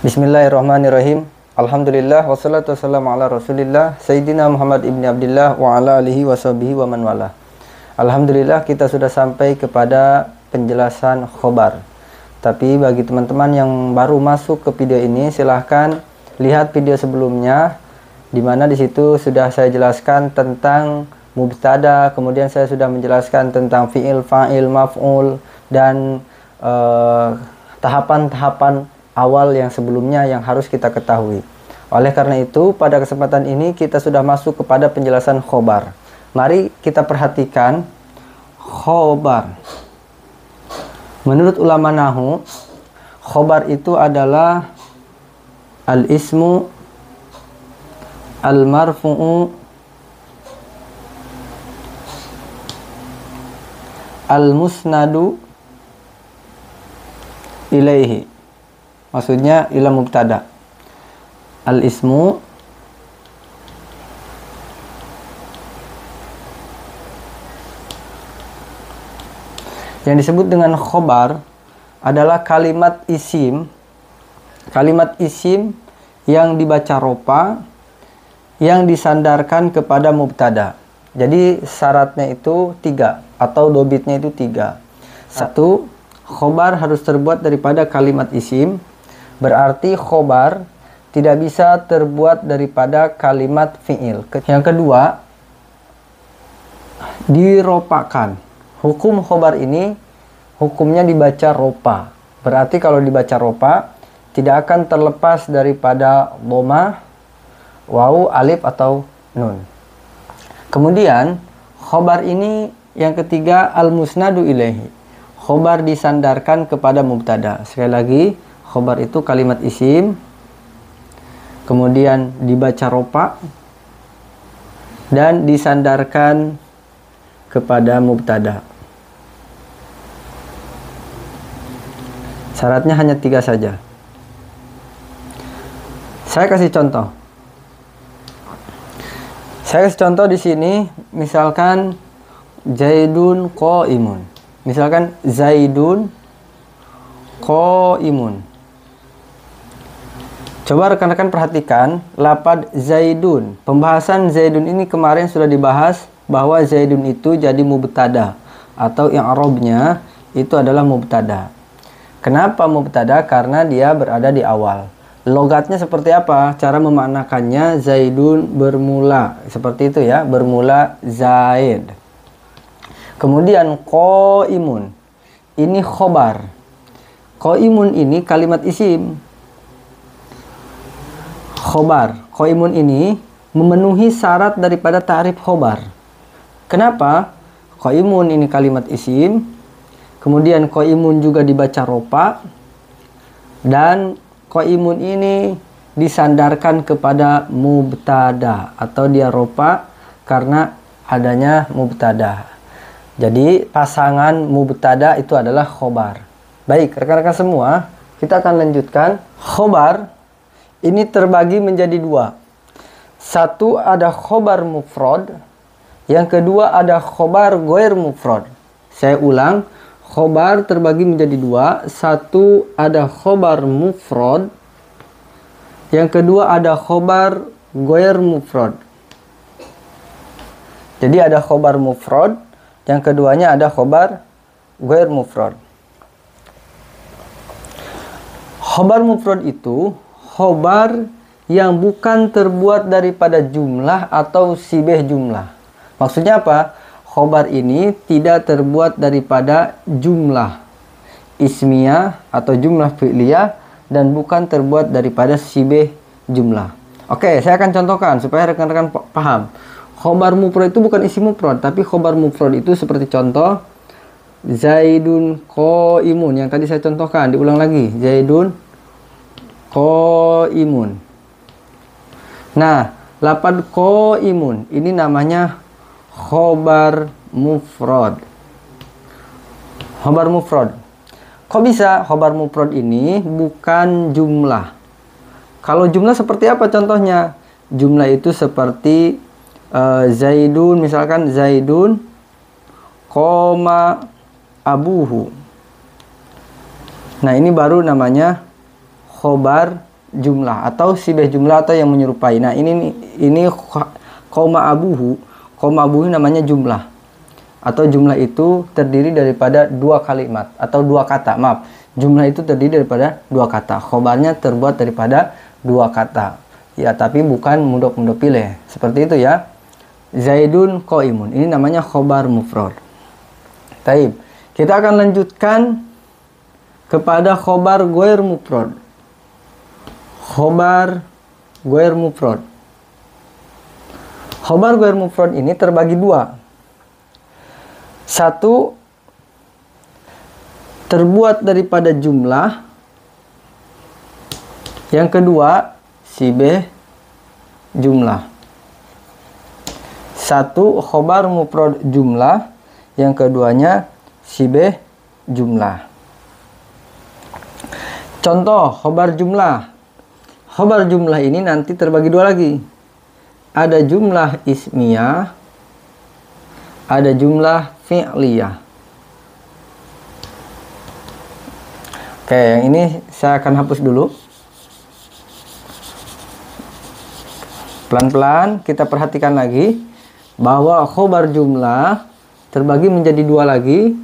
Bismillahirrahmanirrahim. Alhamdulillah wassalatu wassalamu ala Rasulillah Sayyidina Muhammad ibni Abdillah wa ala alihi washabihi wa man wala. Alhamdulillah kita sudah sampai kepada penjelasan khobar. Tapi bagi teman-teman yang baru masuk ke video ini, silahkan lihat video sebelumnya, di mana di situ sudah saya jelaskan tentang mubtada, kemudian saya sudah menjelaskan tentang fi'il, fa'il, maf'ul, dan tahapan-tahapan awal yang sebelumnya yang harus kita ketahui. Oleh karena itu, pada kesempatan ini kita sudah masuk kepada penjelasan khobar. Mari kita perhatikan khobar. Menurut ulama nahwu, khobar itu adalah al-ismu al-marfu'u al-musnadu ilaihi. Maksudnya ila mubtada. Al-ismu yang disebut dengan khobar adalah kalimat isim. Kalimat isim yang dibaca ropa, yang disandarkan kepada mubtada. Jadi syaratnya itu 3 atau dobitnya itu 3. 1, khobar harus terbuat daripada kalimat isim. Berarti khobar tidak bisa terbuat daripada kalimat fi'il. Yang kedua, diropakan. Hukum khobar ini hukumnya dibaca ropa. Berarti kalau dibaca ropa tidak akan terlepas daripada dhamma, waw, alif atau nun. Kemudian khobar ini yang ketiga al-musnadu ilaihi. Khobar disandarkan kepada mubtada. Sekali lagi, khobar itu kalimat isim, kemudian dibaca ropa, dan disandarkan kepada mubtada. Syaratnya hanya 3 saja. Saya kasih contoh. Saya kasih contoh di sini, misalkan Zaidun qaimun. Misalkan Zaidun qaimun. Coba rekan-rekan perhatikan lapad Zaidun. Pembahasan Zaidun ini kemarin sudah dibahas bahwa Zaidun itu jadi mubtada atau yang i'rabnya itu adalah mubtada. Kenapa mubtada? Karena dia berada di awal. Logatnya seperti apa? Cara memaknakannya, Zaidun bermula. Seperti itu ya, bermula Zaid. Kemudian qaimun. Ini khobar. Qaimun ini kalimat isim. Khobar. Qaimun ini memenuhi syarat daripada ta'rif khobar. Kenapa? Qaimun ini kalimat isim. Kemudian qaimun juga dibaca ropa. Dan qaimun ini disandarkan kepada mubtada atau dia ropa karena adanya mubtada. Jadi pasangan mubtada itu adalah khobar. Baik, rekan-rekan semua, kita akan lanjutkan. Khobar ini terbagi menjadi 2. 1 ada khobar mufrad, yang kedua ada khobar ghair mufrad. Saya ulang, khobar terbagi menjadi 2. 1 ada khobar mufrad, yang kedua ada khobar ghair mufrad. Jadi ada khobar mufrad, yang keduanya ada khobar ghair mufrad. Khobar mufrad itu khobar yang bukan terbuat daripada jumlah atau sibeh jumlah. Maksudnya apa? Khobar ini tidak terbuat daripada jumlah ismiyah atau jumlah fi'liyah dan bukan terbuat daripada sibeh jumlah. Oke, saya akan contohkan supaya rekan-rekan paham. Khobar mufrad itu bukan isim mufrad, tapi khobar mufrad itu seperti contoh Zaidun qaimun yang tadi saya contohkan. Diulang lagi, Zaidun qaimun. Nah, lapad qaimun ini namanya khobar mufrad. Khobar mufrad. Kok bisa khobar mufrad ini bukan jumlah? Kalau jumlah seperti apa contohnya? Jumlah itu seperti Zaidun, misalkan Zaidun koma abuhu. Nah, ini baru namanya khobar jumlah atau sibeh jumlah atau yang menyerupai. Nah, ini koma abuhu. Koma abuhu namanya jumlah. Atau jumlah itu terdiri daripada dua kalimat atau dua kata. Maaf, jumlah itu terdiri daripada dua kata. Khobarnya terbuat daripada dua kata. Ya, tapi bukan mudhof ilaih. Seperti itu ya. Zaidun qaimun. Ini namanya khobar mufrad. Taib. Kita akan lanjutkan kepada khobar ghair mufrad. Khobar ghair mufrad. Khobar ghair mufrad ini terbagi dua. Satu, terbuat daripada jumlah. Yang kedua, sibeh jumlah. Satu, khobar mufrad jumlah. Yang keduanya, sibeh jumlah. Contoh khobar jumlah. Khobar jumlah ini nanti terbagi dua lagi. Ada jumlah ismiyah, ada jumlah fi'liyah. Oke, yang ini saya akan hapus dulu. Pelan-pelan kita perhatikan lagi bahwa khobar jumlah terbagi menjadi dua lagi,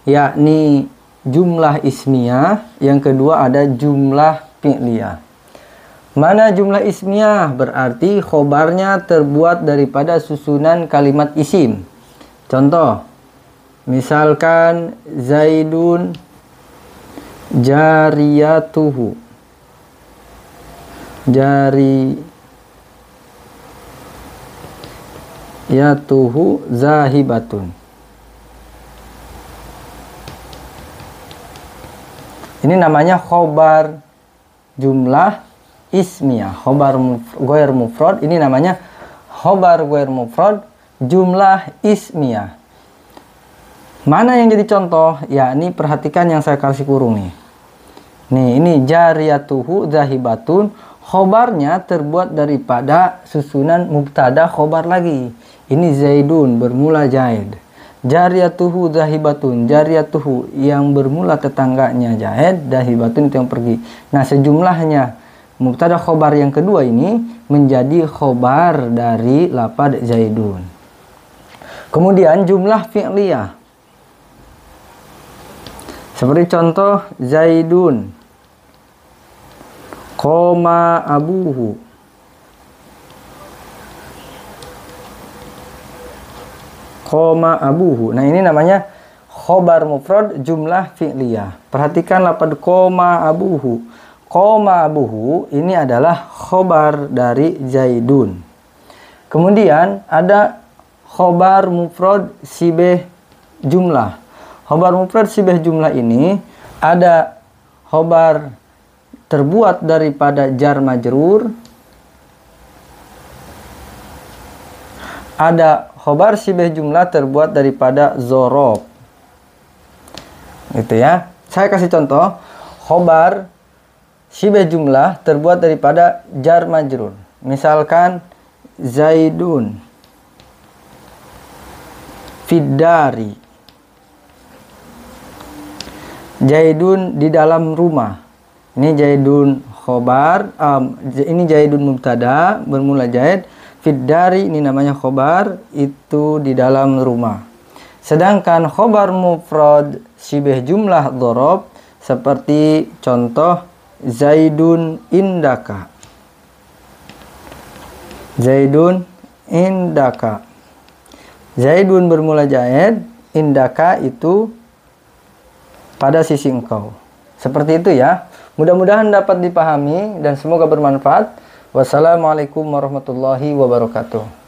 yakni jumlah ismiyah, yang kedua ada jumlah fi'liyah. Mana jumlah ismiyah? Berarti khobarnya terbuat daripada susunan kalimat isim. Contoh, misalkan Zaidun jariyatuhu. Jariyatuhu zahibatun. Ini namanya khobar jumlah ismiyah. Khobar ghair mufrad ini namanya khobar ghair mufrad jumlah ismiyah. Mana yang jadi contoh? Ya, ini perhatikan yang saya kasih kurung nih. Nih, ini jariyatuhu zahibatun. Khobarnya terbuat daripada susunan mubtada khobar lagi. Ini Zaidun bermula Zaid. Jariyatuhu zahibatun. Jariyatuhu yang bermula tetangganya Zaid, zahibatun itu yang pergi. Nah, sejumlahnya mubtada khobar yang kedua ini menjadi khobar dari lafaz Zaidun. Kemudian jumlah fi'liyah. Seperti contoh Zaidun qoma abuhu. Qoma abuhu. Nah, ini namanya khobar mufrad jumlah fi'liyah. Perhatikan lafaz qoma abuhu. Qoma abuhu ini adalah khobar dari Zaidun. Kemudian ada khobar mufrad sibeh jumlah. Khobar mufrad sibeh jumlah ini ada khobar terbuat daripada jar majrur. Ada khobar sibeh jumlah terbuat daripada zorob. Gitu ya. Saya kasih contoh. Khobar sibeh jumlah terbuat daripada jar majrur. Misalkan Zaidun fiddari. Zaidun di dalam rumah. Ini Zaidun khobar, ini Zaidun mubtada bermula Zaid. Fiddari ini namanya khobar, itu di dalam rumah. Sedangkan khobar mufrad sibeh jumlah dhorob seperti contoh Zaidun indaka. Zaidun indaka. Zaidun bermula Zaid, indaka itu pada sisi engkau. Seperti itu ya. Mudah-mudahan dapat dipahami dan semoga bermanfaat. Wassalamualaikum warahmatullahi wabarakatuh.